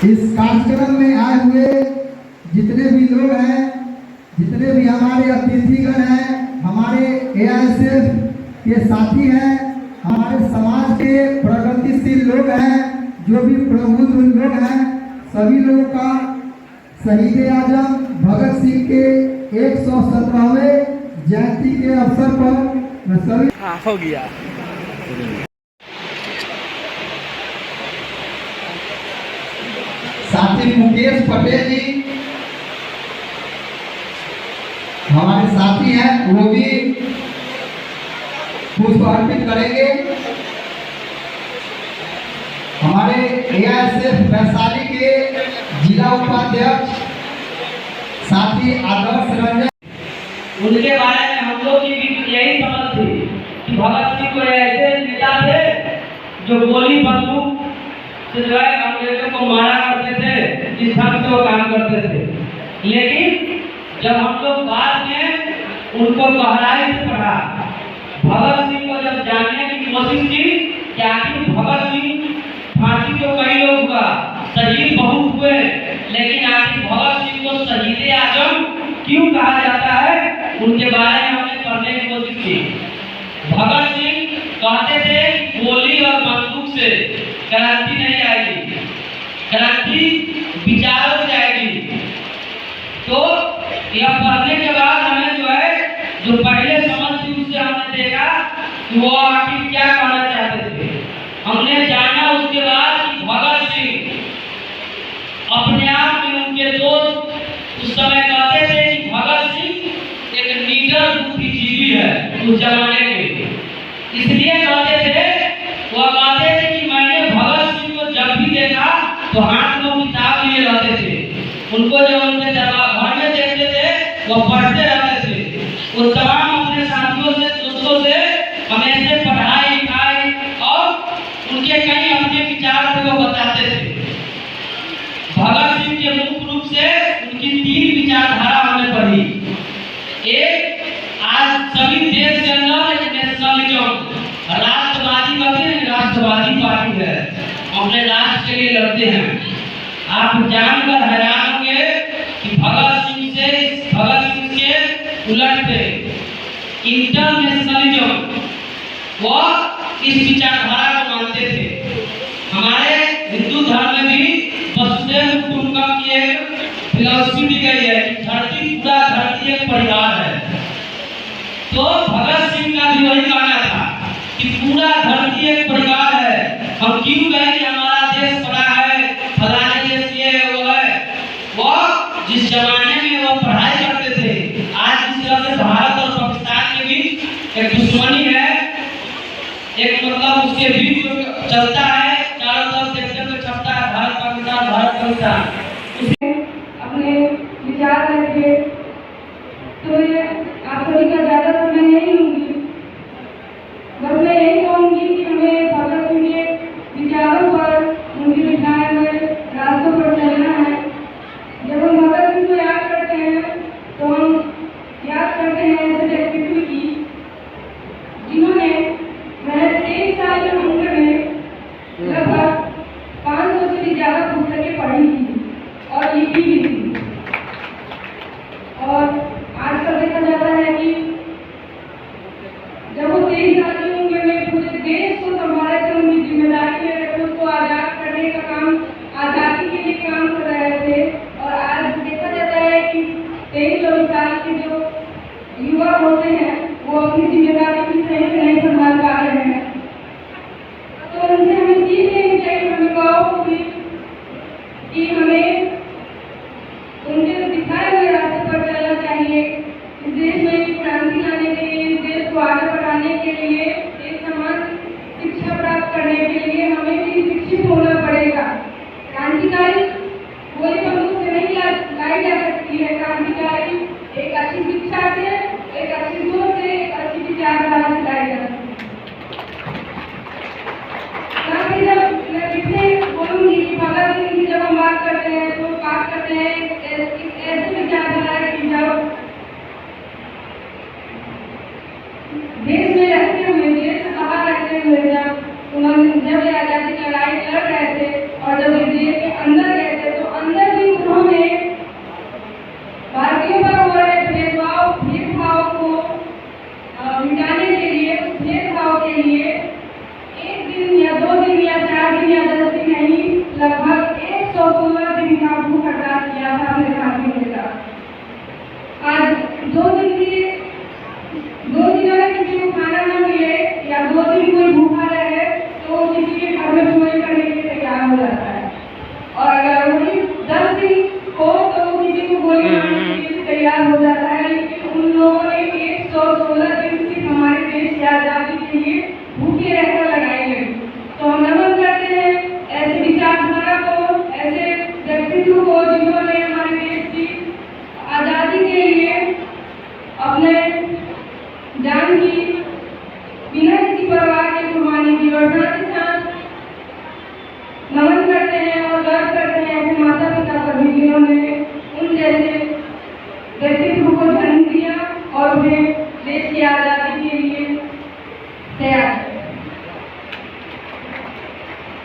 इस कार्यक्रम में आए हुए जितने भी लोग हैं, जितने भी हमारे अतिथिगण हैं, हमारे एआईएसएफ के साथी हैं, हमारे समाज के प्रगतिशील लोग हैं, जो भी प्रबुद्ध लोग हैं, सभी लोगों का शहीद आजम भगत सिंह के 117वें जयंती के अवसर पर मैं सभी हो गया। साथी मुकेश पटेल जी हमारे साथी हैं, वो भी पुष्प अर्पित करेंगे। हमारे एआईएसएफ वैशाली के जिला उपाध्यक्ष साथी आदर्श रंजन, उनके बारे में हम लोग की भी यही समझ थी कि भगत सिंह को ऐसे नेता थे जो गोली बंदूक से जो है अंग्रेजों को मारा करते थे, जिस ढंग से वो काम करते थे। लेकिन जब हम लोग बाद में उनको गहराई से पढ़ा, भगत सिंह को जब जानने की कोशिश की कि आखिर भगत सिंह फांसी तो कई लोग हुआ, शहीद बहुत हुए, लेकिन आखिर भगत सिंह को शहीद आजम क्यों कहा जाता है, उनके बारे में हमने पढ़ने की कोशिश की। भगत सिंह कहते थे गोली और बंदूक से क्रांति नहीं आएगी, क्रांति विचारों से आएगी। तो यह पढ़ने के बाद हमें जो है जो पहले समझ थी उससे हमने देखा कि वो आखिर क्या कहना चाहते थे। हमने जाना उसके बाद कि भगत सिंह अपने आप में उनके दोस्त उस समय कहते थे कि भगत सिंह एक निडर बुद्धिजीवी है उस जमाने के, इसलिए कहते थे, वो कहते थे कि मैंने भगत सिंह को जब भी देखा तो हाथ में किताब लिए रहते थे, उनको जब उनके घर में देखते थे वो पढ़ते रहते थे। वो तमाम अपने साथियों से दोस्तों से हमेशा पढ़ाई लिखाई और उनके कई अपने विचार थे वो बताते थे। भगत सिंह के मुख्य रूप से उनकी 3 विचारधारा हमने पढ़ी। एक, आज सभी देश के अंदर एक नेशनलिज्म, राष्ट्रवादी कहते हैं, राष्ट्रवादी पार्टी है, अपने राष्ट्र के लिए लड़ते हैं। आप जानकर हैरान होंगे कि भगत सिंह के उलट थे इंटरनेशनलिज्म, वो इस विचारधारा को मानते थे। हमारे हिंदू धर्म में भी वसुधैव कुटुंबकम की एक फिलॉसफी दी गई है कि पूरा धरती एक परिवार है। तो भगत सिंह का भी वही कहना था कि पूरा धरती एक परिवार है। हम क्यों कहें कि हमारा देश बड़ा है, फलाने देश ये है वो है। वो जिस जमाने में वो पढ़ाई करते थे, आज जिस तरह से भारत और पाकिस्तान के बीच एक दुश्मनी है, एक मतलब उसके बीच चलता है, चारों तरफ देखते हुए छपता है भारत पाकिस्तान भारत पाकिस्तान, अपने विचार रखे। तो ये आप सभी का ज्यादा समय नहीं लूंगी, बस मैं यही कहूंगी कि हमें भगत सिंह के विचारों पर, उनके दिखाए हुए रास्तों पर चलना है। जब हम भगत सिंह को याद करते हैं तो हम याद करते हैं ऐसे व्यक्तित्व की जिन्होंने महज 1 साल की उम्र में लगभग 500 से भी ज्यादा पुस्तकें पढ़ी थी और लिखी भी थी। और आजकल देखा जाता है कि जब वो 23 साल की उम्र में पूरे देश को संभाले थे, उनकी जिम्मेदारी में रखे, उसको आजाद करने का काम, आजादी के लिए काम कर रहे थे। और आज देखा जाता है कि 23-24 साल के जो युवा होते हैं वो अपनी जिम्मेदारी की सही से नहीं संभाल पा रहे हैं। तो उनसे हमें सीख लेनी चाहिए, हमें गाँव को भी, कि हमें उनके दिखाए हुए रास्ते पर चलना चाहिए। इस देश में एक क्रांति लाने के लिए, इस देश को आगे बढ़ाने के लिए, एक समान शिक्षा प्राप्त करने के लिए हमें भी शिक्षित होना पड़ेगा। क्रांतिकारी कोई बंदूक से नहीं लाई जा सकती है। क्रांतिकारी एक अच्छी शिक्षा से, एक अच्छी सोच से, एक अच्छी विचारधारा से लाई जा सकती है। जब मैं फिर से बोलूंगी कि भगत सिंह की जब हम बात करते हैं तो बात करते हैं ऐसे विचारधारा की जब देश में रहते हुए, देश से बाहर रहते हुए, जब उन्होंने आजादी की लड़ाई लड़ रहे थे और जब देश के अंदर गए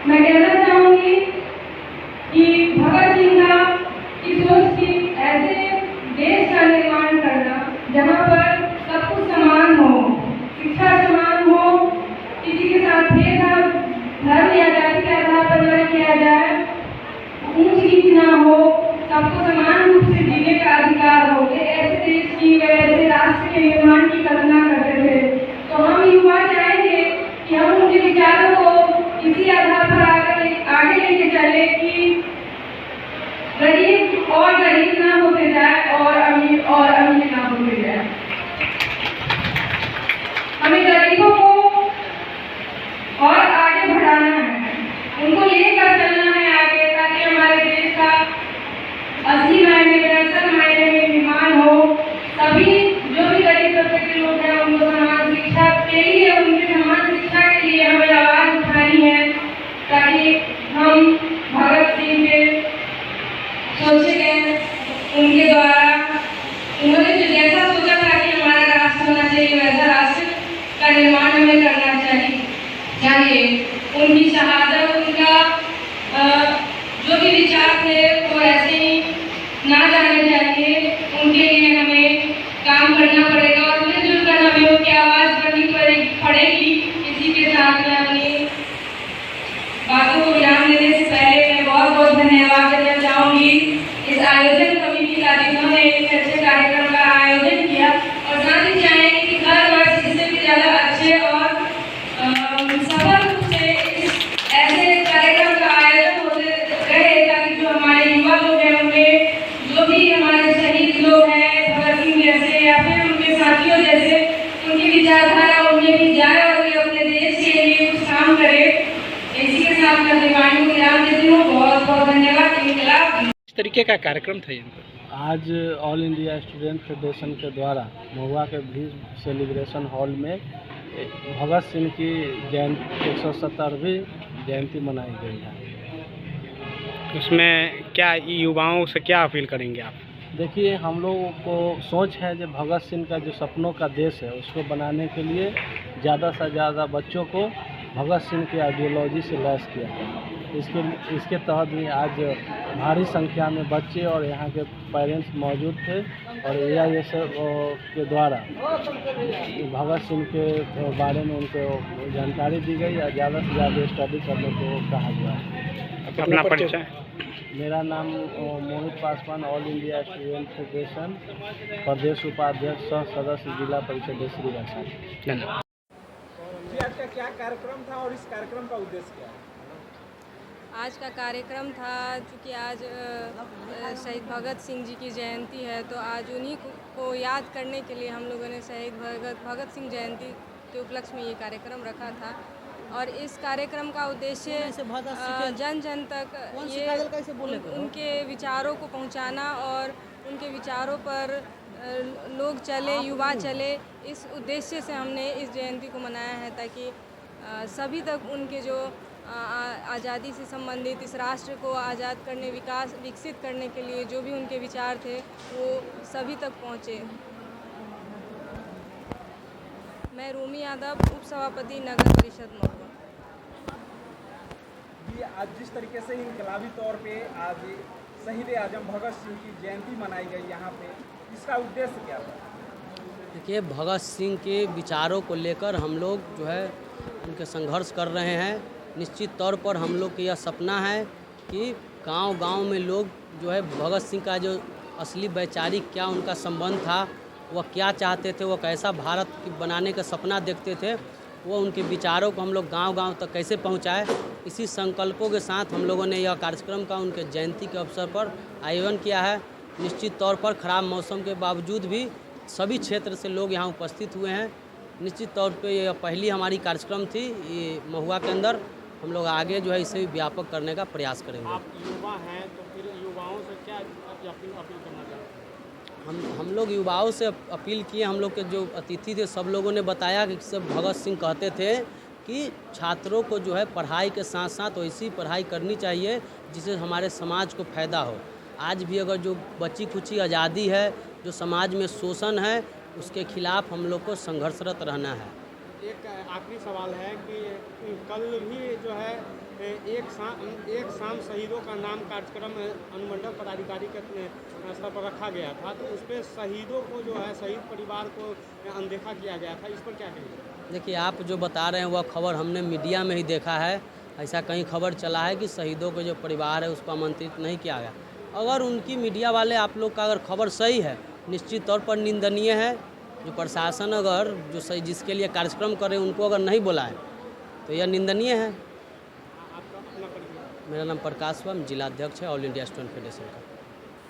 मैं कहना चाहूँगी कि भगत सिंह का की सोच थी ऐसे देश का निर्माण करना जहाँ पर सब कुछ समान हो, शिक्षा समान हो, किसी के साथ भेदभाव धर्म या जाति के आधार पर न किया जाए, ऊंच नीच ना हो, सबको समान रूप से जीने का अधिकार हो। वे ऐसे देश की, वे ऐसे राष्ट्र के निर्माण की कल्पना करते थे। तो हम युवा चाहेंगे कि हम उनके विचारों को इसी आधार पर आगे लेके चले कि गरीब और गरीब ना होते जाए और अमीर ना होते जाए। हमें गरीबों को और आगे बढ़ाना है, उनको लेकर चलना है आगे, ताकि हमारे देश का असली मायने में, असल मायने में निर्माण हो। सभी जो भी गरीब तबके के लोग हैं उनको समान शिक्षा के लिए, उनके समान शिक्षा के लिए हमें आवाज उठानी है, ताकि हम भगत सिंह के सोचे गए उनके द्वारा, उन्होंने जो जैसा सोचा था कि हमारा राष्ट्र होना चाहिए, वैसा राष्ट्र का निर्माण हमें करना चाहिए। उनकी शहादत, उनका जो भी विचार थे वो ऐसे ही ना जाने चाहिए। उनके लिए हमें काम करना पड़ेगा और मिलजुल कर हमें उनकी आवाज़ करनी पड़ेगी। इसी के साथ में अपनी बातों को विराम देने से पहले मैं बहुत बहुत धन्यवाद देना चाहूँगी इस आयोजन कमेटी का, जिन्होंने एक अच्छे कार्यक्रम का आयोजन किया, और साथ ही चाहेंगे कि हर वर्ष इससे भी ज़्यादा अच्छे और सफल रूप से ऐसे कार्यक्रम का आयोजन होते रहे, ताकि जो हमारे युवा लोग हैं, उनमें जो भी हमारे शहीद लोग हैं भगत सिंह जैसे या फिर उनके साथियों जैसे, उनकी विचारधारा उनमें भी जाए और वे अपने देश के लिए कुछ काम करें। इसी के साथ मैं अपनी वाणी को विराम देती हूँ। बहुत बहुत धन्यवाद। इस तरीके का कार्यक्रम था यहाँ पर। आज ऑल इंडिया स्टूडेंट फेडरेशन के द्वारा महुआ के भीम सेलिब्रेशन हॉल में भगत सिंह की जयंती 170वीं जयंती मनाई गई है। उसमें क्या युवाओं से क्या अपील करेंगे आप? देखिए, हम लोगों को सोच है जो भगत सिंह का जो सपनों का देश है उसको बनाने के लिए ज़्यादा से ज़्यादा बच्चों को भगत सिंह की आइडियोलॉजी से लैस किया है। इसके तहत भी आज भारी संख्या में बच्चे और यहाँ के पेरेंट्स मौजूद थे और AISF के द्वारा भगत सिंह के बारे में उनको जानकारी दी गई और ज़्यादा से ज़्यादा स्टडी करने को कहा गया। अपना परिचय? मेरा नाम Mohit Paswan, all India student federation प्रदेश उपाध्यक्ष सह सदस्य जिला परिषद श्री वैशाली। धन्यवाद। आज का क्या कार्यक्रम था और इस कार्यक्रम का उद्देश्य क्या है? आज का कार्यक्रम था, चूँकि आज शहीद भगत सिंह जी की जयंती है, तो आज उन्हीं को याद करने के लिए हम लोगों ने शहीद भगत सिंह जयंती के उपलक्ष्य में ये कार्यक्रम रखा था। और इस कार्यक्रम का उद्देश्य जन जन तक ये उनके विचारों को पहुंचाना और उनके विचारों पर लोग चले, युवा चले, इस उद्देश्य से हमने इस जयंती को मनाया है, ताकि सभी तक उनके जो आज़ादी से संबंधित, इस राष्ट्र को आज़ाद करने, विकसित करने के लिए जो भी उनके विचार थे वो सभी तक पहुँचे। मैं रूमी यादव, उप सभापति नगर परिषद महुआ। आज जिस तरीके से इनकलाबी तौर पे आज शहीद आजम भगत सिंह की जयंती मनाई गई यहाँ पे, इसका उद्देश्य क्या था? देखिए, भगत सिंह के विचारों को लेकर हम लोग जो है उनके संघर्ष कर रहे हैं। निश्चित तौर पर हम लोग का यह सपना है कि गांव-गांव में लोग जो है भगत सिंह का जो असली वैचारिक क्या उनका संबंध था, वह क्या चाहते थे, वह कैसा भारत बनाने का सपना देखते थे, वो उनके विचारों को हम लोग गांव-गांव तक कैसे पहुंचाए, इसी संकल्पों के साथ हम लोगों ने यह कार्यक्रम का उनके जयंती के अवसर पर आयोजन किया है। निश्चित तौर पर ख़राब मौसम के बावजूद भी सभी क्षेत्र से लोग यहाँ उपस्थित हुए हैं। निश्चित तौर पे यह पहली हमारी कार्यक्रम थी ये महुआ के अंदर। हम लोग आगे जो है इसे व्यापक करने का प्रयास करेंगे। आप युवा हैं तो फिर युवाओं से क्या अपील करना चाहते हैं? हम लोग युवाओं से अपील किए। हम लोग के जो अतिथि थे सब लोगों ने बताया कि सब भगत सिंह कहते थे कि छात्रों को जो है पढ़ाई के साथ साथ वैसी पढ़ाई करनी चाहिए जिससे हमारे समाज को फ़ायदा हो। आज भी अगर जो बची खुची आज़ादी है, जो समाज में शोषण है, उसके खिलाफ हम लोग को संघर्षरत रहना है। एक आखिरी सवाल है कि कल भी जो है एक शाम शहीदों का नाम कार्यक्रम अनुमंडल पदाधिकारी के स्तर पर रखा गया था, तो उस पर शहीदों को जो है शहीद परिवार को अनदेखा किया गया था, इस पर क्या कहेंगे? देखिए, आप जो बता रहे हैं वह खबर हमने मीडिया में ही देखा है। ऐसा कहीं खबर चला है कि शहीदों के जो परिवार है उसको आमंत्रित नहीं किया गया। अगर उनकी मीडिया वाले आप लोग का अगर खबर सही है, निश्चित तौर पर निंदनीय है। जो प्रशासन अगर जो सही जिसके लिए कार्यक्रम करे उनको अगर नहीं बुलाए तो यह निंदनीय है। आपका अपना परिचय? मेरा नाम प्रकाश हुआ, जिला अध्यक्ष है ऑल इंडिया स्टूडेंट फेडरेशन का।